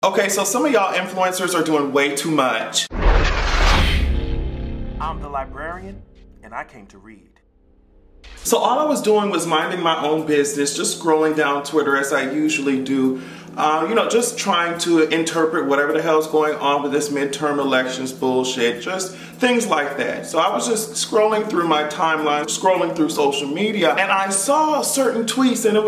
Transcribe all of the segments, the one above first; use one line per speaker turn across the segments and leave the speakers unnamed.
Okay, so some of y'all influencers are doing way too much.
I'm the librarian, and I came to read.
So all I was doing was minding my own business, just scrolling down Twitter as I usually do. You know, just trying to interpret whatever the hell's going on with this midterm elections bullshit, just things like that. So I was just scrolling through my timeline, scrolling through social media, and I saw certain tweets, and it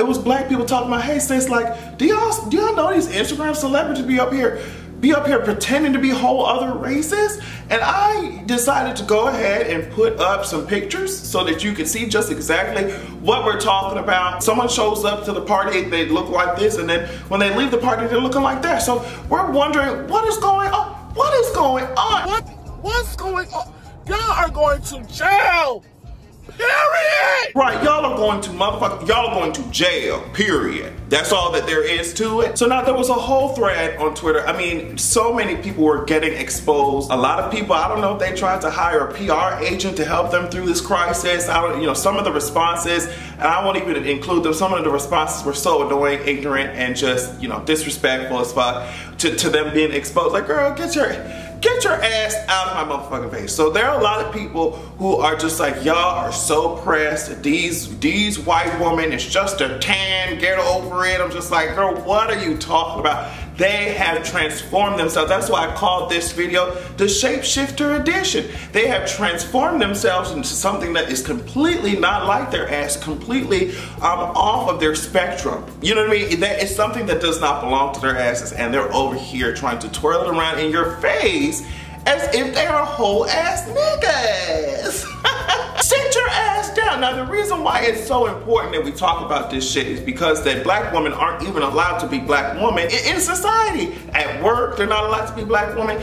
was black people talking about, hey sis, like, do y'all know these Instagram celebrities be up here pretending to be whole other races? And I decided to go ahead and put up some pictures so that you can see just exactly what we're talking about. Someone shows up to the party, they look like this, and then when they leave the party, they're looking like that. So we're wondering, what is going on? What is going on?
What's going on? Y'all are going to jail. Period.
Right, y'all are going to jail, period. That's all that there is to it. So now there was a whole thread on Twitter. I mean, so many people were getting exposed. A lot of people, I don't know if they tried to hire a PR agent to help them through this crisis. Some of the responses, and I won't even include them, some of the responses were so annoying, ignorant, and just, disrespectful as fuck to them being exposed. Like, girl, get your ass out of my motherfucking face. So there are a lot of people who are just like, y'all are so pressed. These white women, it's just a tan, get over it. I'm just like, girl, what are you talking about? They have transformed themselves. That's why I called this video the Shapeshifter Edition. They have transformed themselves into something that is completely not like their ass, completely off of their spectrum. You know what I mean? That is something that does not belong to their asses, and they're over here trying to twirl it around in your face as if they are whole ass niggas. Sit your ass down. Now, the reason why it's so important that we talk about this shit is because that black women aren't even allowed to be black women in society. At work, they're not allowed to be black women.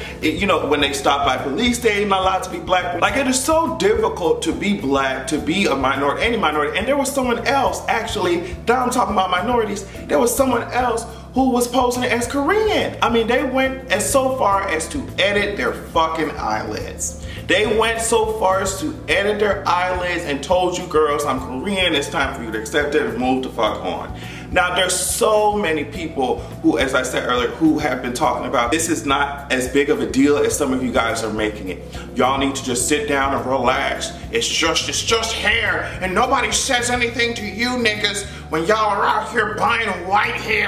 When they stop by police, they're not allowed to be black women. Like, it is so difficult to be black, to be a minority, any minority. And there was someone else, actually, now I'm talking about minorities, there was someone else who was posing as Korean. I mean, they went so far as to edit their fucking eyelids. They went so far as to edit their eyelids and told you, girls, I'm Korean, it's time for you to accept it and move the fuck on. Now, there's so many people who, as I said earlier, who have been talking about this is not as big of a deal as some of you guys are making it. Y'all need to just sit down and relax. It's just hair, and nobody says anything to you niggas when y'all are out here buying white hair.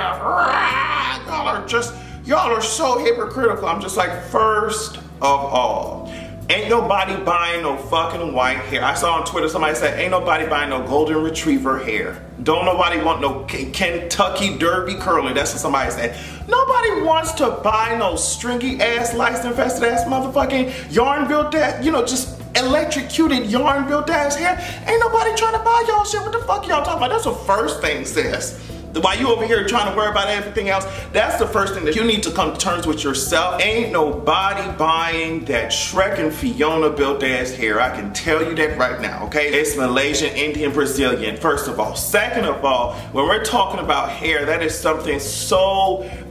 Y'all are so hypocritical. I'm just like, first of all, ain't nobody buying no fucking white hair. I saw on Twitter somebody said, ain't nobody buying no golden retriever hair. Don't nobody want no Kentucky Derby curly. That's what somebody said. Nobody wants to buy no stringy ass, lice infested ass motherfucking yarn built ass, just electrocuted yarn built ass hair. Ain't nobody trying to buy y'all shit. What the fuck y'all talking about? That's the first thing, sis. While you over here trying to worry about everything else, that's the first thing that you need to come to terms with yourself. Ain't nobody buying that Shrek and Fiona built ass hair. I can tell you that right now, okay? It's Malaysian, Indian, Brazilian, first of all. Second of all, when we're talking about hair, that is something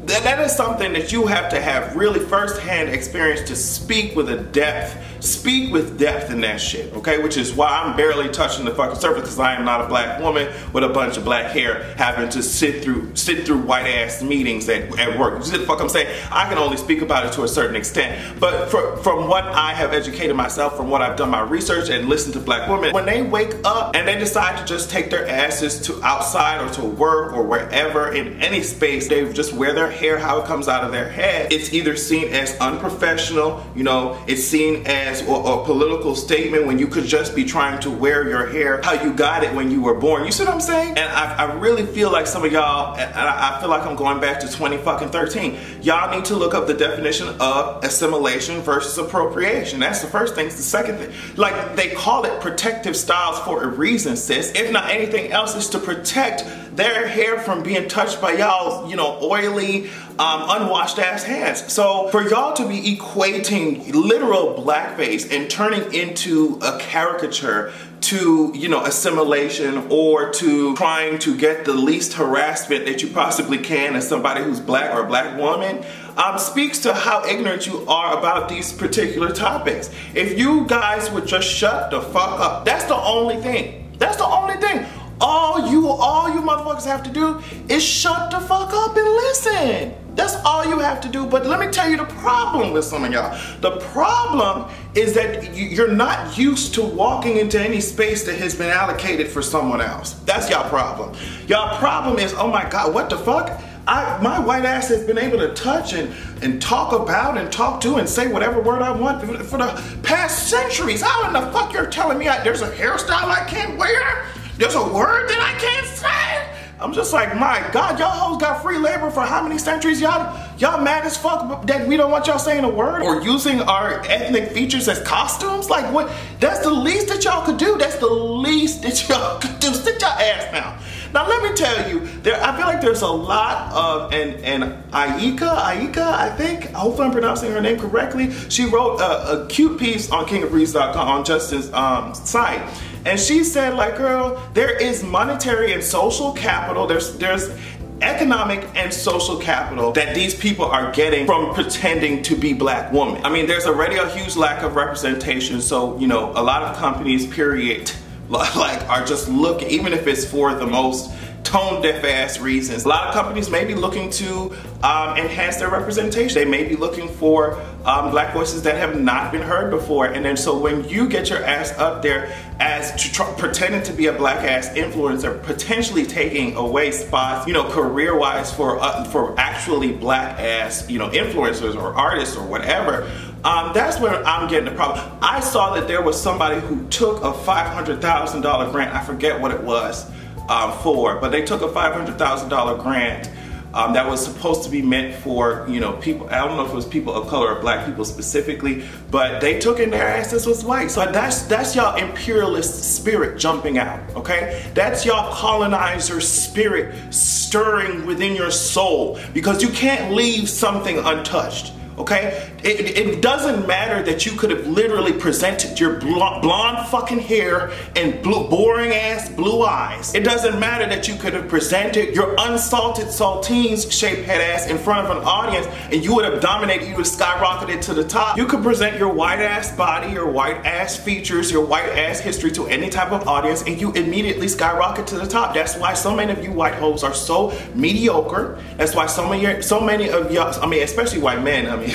that is something that you have to have really first-hand experience to speak with depth in that shit, okay? Which is why I'm barely touching the fucking surface, because I am not a black woman with a bunch of black hair having to sit through white ass meetings at work. You see what the fuck I'm saying? I can only speak about it to a certain extent. But from what I have educated myself, from what I've done my research and listened to black women, when they wake up and they decide to just take their asses to outside or to work or wherever in any space, they just wear their hair how it comes out of their head. It's either seen as unprofessional, it's seen as a political statement when you could just be trying to wear your hair how you got it when you were born. You see what I'm saying? And I really feel like some of y'all, and I feel like I'm going back to 2013. Y'all need to look up the definition of assimilation versus appropriation. That's the first thing. It's the second thing. Like, they call it protective styles for a reason, sis. If not anything else, it's to protect their hair from being touched by y'all's, oily, unwashed ass hands. So for y'all to be equating literal blackface and turning into a caricature to, assimilation, or to trying to get the least harassment that you possibly can as somebody who's black or a black woman, speaks to how ignorant you are about these particular topics. If you guys would just shut the fuck up, that's the only thing. That's the only thing. All you motherfuckers have to do is shut the fuck up and listen. That's all you have to do. But let me tell you the problem with some of y'all. The problem is that you're not used to walking into any space that has been allocated for someone else. That's y'all problem. Y'all problem is, oh my God, what the fuck? My white ass has been able to touch and talk about and talk to and say whatever word I want for the past centuries. How in the fuck you're telling me there's a hairstyle I can't wear? There's a word that I can't say? I'm just like, my God, y'all hoes got free labor for how many centuries? Y'all mad as fuck that we don't want y'all saying a word or using our ethnic features as costumes? Like what? That's the least that y'all could do. That's the least that y'all could do. Sit your ass down. Now let me tell you, I feel like there's a lot of, and Aika, I think, hopefully I'm pronouncing her name correctly. She wrote a cute piece on kingofreads.com on Justin's site. And she said, like, girl, there is monetary and social capital. There's economic and social capital that these people are getting from pretending to be black women. I mean, there's already a huge lack of representation. So, you know, a lot of companies, period, like are just looking, even if it's for the most tone deaf ass reasons. A lot of companies may be looking to enhance their representation. They may be looking for black voices that have not been heard before. And then so when you get your ass up there as pretending to be a black ass influencer, potentially taking away spots, you know, career wise for actually black ass, you know, influencers or artists or whatever. That's where I'm getting the problem. I saw that there was somebody who took a $500,000 grant. I forget what it was but they took a $500,000 grant that was supposed to be meant for, you know, people. I don't know if it was people of color or black people specifically, but they took in their asses was white. So that's y'all imperialist spirit jumping out, okay? That's y'all colonizer spirit stirring within your soul, because you can't leave something untouched. Okay? It doesn't matter that you could have literally presented your blonde fucking hair and boring ass blue eyes. It doesn't matter that you could have presented your unsalted saltines shaped head ass in front of an audience and you would have dominated, you would have skyrocketed to the top. You could present your white ass body, your white ass features, your white ass history to any type of audience and you immediately skyrocket to the top. That's why so many of you white hoes are so mediocre. That's why so many of y'all, I mean, especially white men, I mean,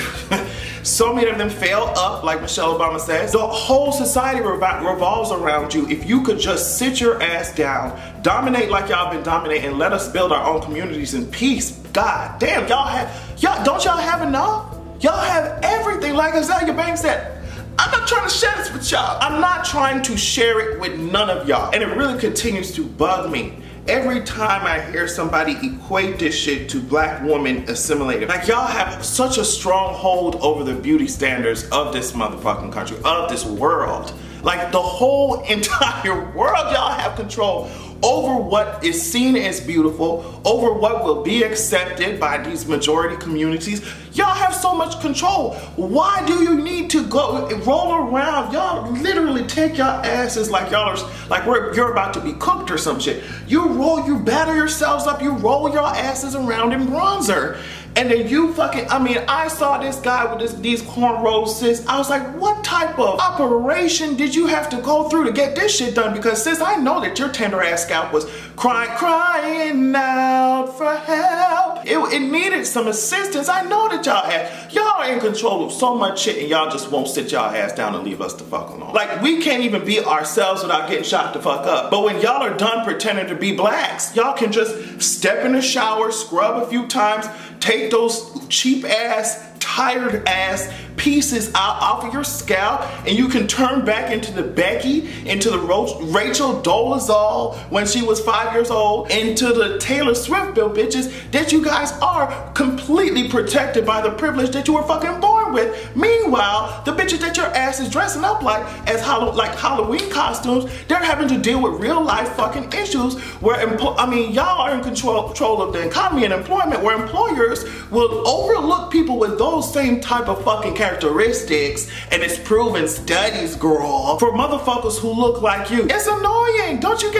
so many of them fail up, like Michelle Obama says. The whole society revolves around you. If you could just sit your ass down, dominate like y'all been dominating, and let us build our own communities in peace. God damn, don't y'all have enough? Y'all have everything. Like Azalea Banks said, I'm not trying to share this with y'all. I'm not trying to share it with none of y'all. And it really continues to bug me every time I hear somebody equate this shit to black woman assimilated. Like, y'all have such a strong hold over the beauty standards of this motherfucking country, of this world. Like, the whole entire world, y'all have control over what is seen as beautiful, over what will be accepted by these majority communities. Y'all have so much control. Why do you need to go roll around? Y'all literally take your asses like y'all are, like you're about to be cooked or some shit. You batter yourselves up, you roll your asses around in bronzer. And then you fucking, I mean, I saw this guy with these cornrows, sis. I was like, what type of operation did you have to go through to get this shit done? Because sis, I know that your tender ass scalp was crying out for help. It needed some assistance. I know that y'all are in control of so much shit and y'all just won't sit y'all ass down and leave us the fuck alone. Like, we can't even be ourselves without getting shot the fuck up. But when y'all are done pretending to be blacks, y'all can just step in the shower, scrub a few times, take those cheap ass, tired ass pieces off of your scalp, and you can turn back into the Becky, into the Rachel Dolezal when she was 5 years old, into the Taylor Swift built bitches that you guys are completely protected by the privilege that you were fucking born with. Meanwhile, the bitches that your ass is dressing up like as Halloween costumes, they're having to deal with real life fucking issues where, I mean, y'all are in control of the economy and employment, where employers will overlook people with those same type of fucking characteristics, and it's proven studies, girl, for motherfuckers who look like you. It's annoying. Don't you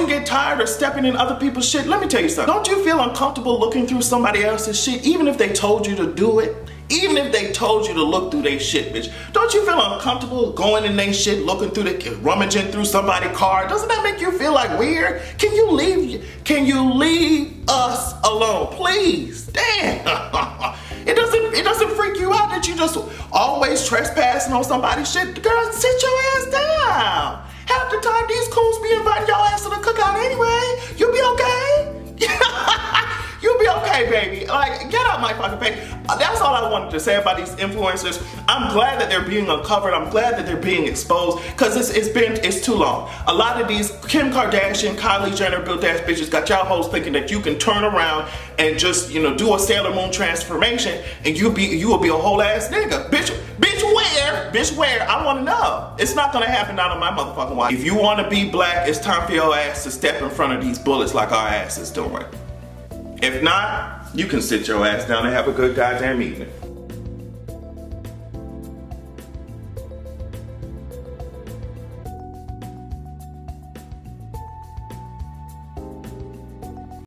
get tired of stepping in other people's shit? Let me tell you something. Don't you feel uncomfortable looking through somebody else's shit, even if they told you to do it? Even if they told you to look through their shit, bitch, don't you feel uncomfortable going in their shit, looking through the, rummaging through somebody's car? Doesn't that make you feel like weird? Can you leave us alone, please? Damn. It doesn't freak you out that you just always trespassing on somebody's shit. Girl, sit your ass down. Half the time these coons be inviting your ass to the cookout anyway. You'll be okay. You'll be okay, baby. Like, get out my fucking face. That's all I wanted to say about these influencers. I'm glad that they're being uncovered. I'm glad that they're being exposed, because it's too long. A lot of these Kim Kardashian, Kylie Jenner built ass bitches got y'all hoes thinking that you can turn around and just, you know, do a Sailor Moon transformation and you will be a whole ass nigga. Bitch where? Bitch where? I want to know. It's not gonna happen out of my motherfucking watch. If you want to be black, it's time for your ass to step in front of these bullets like our ass is doing. If not, you can sit your ass down and have a good goddamn evening.